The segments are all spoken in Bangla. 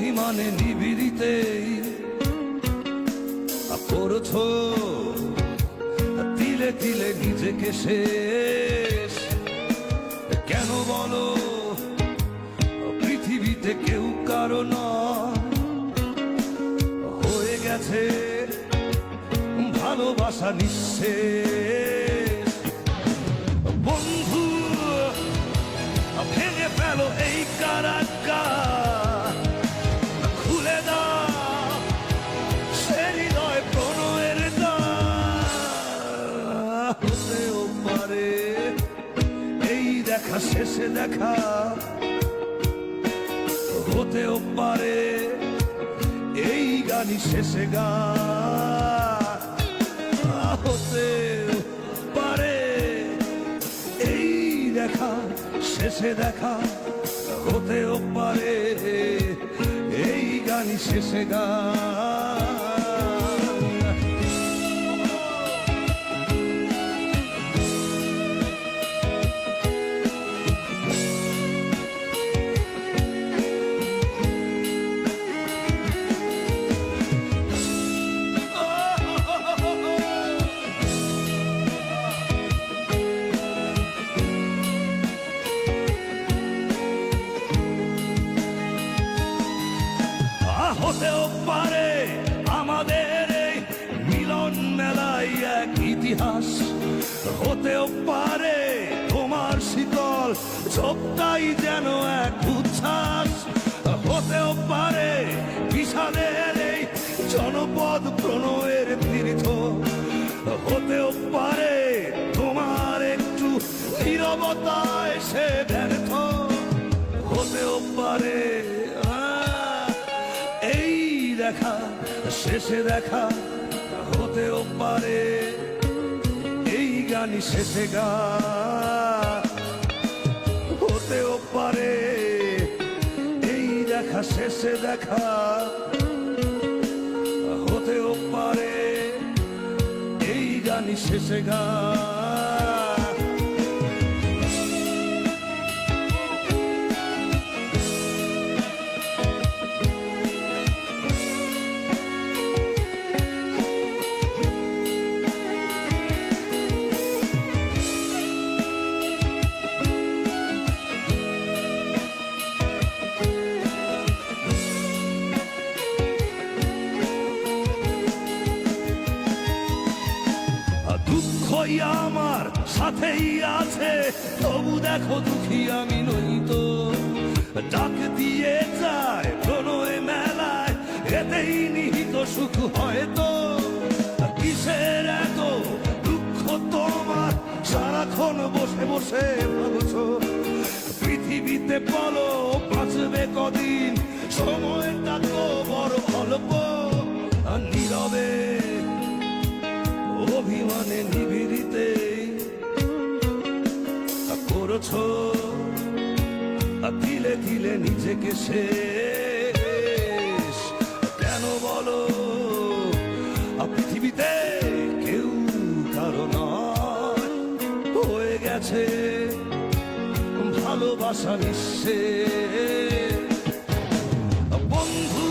অভিমানে নিবিড়িতেই করেছো তিলে তিলে নিজেকে শেষ। কেন বলো পৃথিবীতে কেউ কারো নয়, হয়ে গেছে ভালোবাসা নিঃশেষ। বন্ধু ভেঙে ফেলো এই কারাগার, খুলে দাও সে হৃদয় প্রণয়ের দ্বার। হতেও পারে এই দেখা শেষে দেখা, হতেও পারে এই গানই শেষে গান, হতেও পারে এই দেখা শেষে দেখা, হতেও পারে এই গানই শেষে গান। হতেও পারে আমাদের এই মিলন মেলায় এক ইতিহাস, হতেও পারে তোমার শীতল ঝোপটাই যেন এক উচ্ছ্বাস, হতেও পারে বিষাদের এই জনপদ প্রণয়ের তীর্থ, হতেও পারে তোমার একটু নীরবতায় সে ব্যর্থ, হতেও পারে দেখা শেষে দেখা, হতেও পারে এই গানই শেষে গান, হতেও পারে এই দেখা শেষে দেখা, হতেও পারে এই গানই শেষে গান। দুঃখই আমার সাথেই আছে, তবু দেখো দুঃখী আমি নই তো, ডাক দিয়ে যায় প্রণয় মেলায়, এতেই নিহিত সুখ হয়তো। কিসের এত দুঃখ তোমার সারাক্ষণ বসে বসে ভাবছো, পৃথিবীতে বলো বাঁচবে কদিন, সময়টা তো বড় অল্প। নীরবে অভিমানে নিবিড়িতে করেছো তিলে তিলে নিজেকে শেষ। কেন বলো পৃথিবীতে কেউ কারো নয়, হয়ে গেছে ভালোবাসা নিঃশেষ। বন্ধু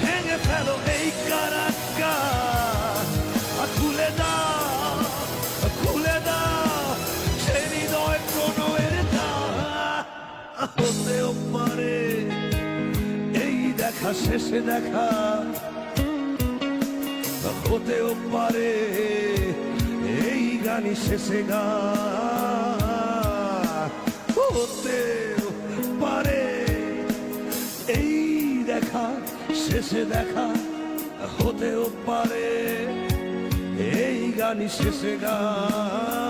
ভেঙে ফেলো এই কারাগার, খুলে দাও খুলে দাও সে হৃদয় প্রণয়ের দ্বার। হতেও পারে এই দেখা শেষে দেখা, হতেও পারে এই গানই শেষে গান, হতেও পারে এই দেখা শেষে দেখা, হতেও পারে এই গানই শেষে গান।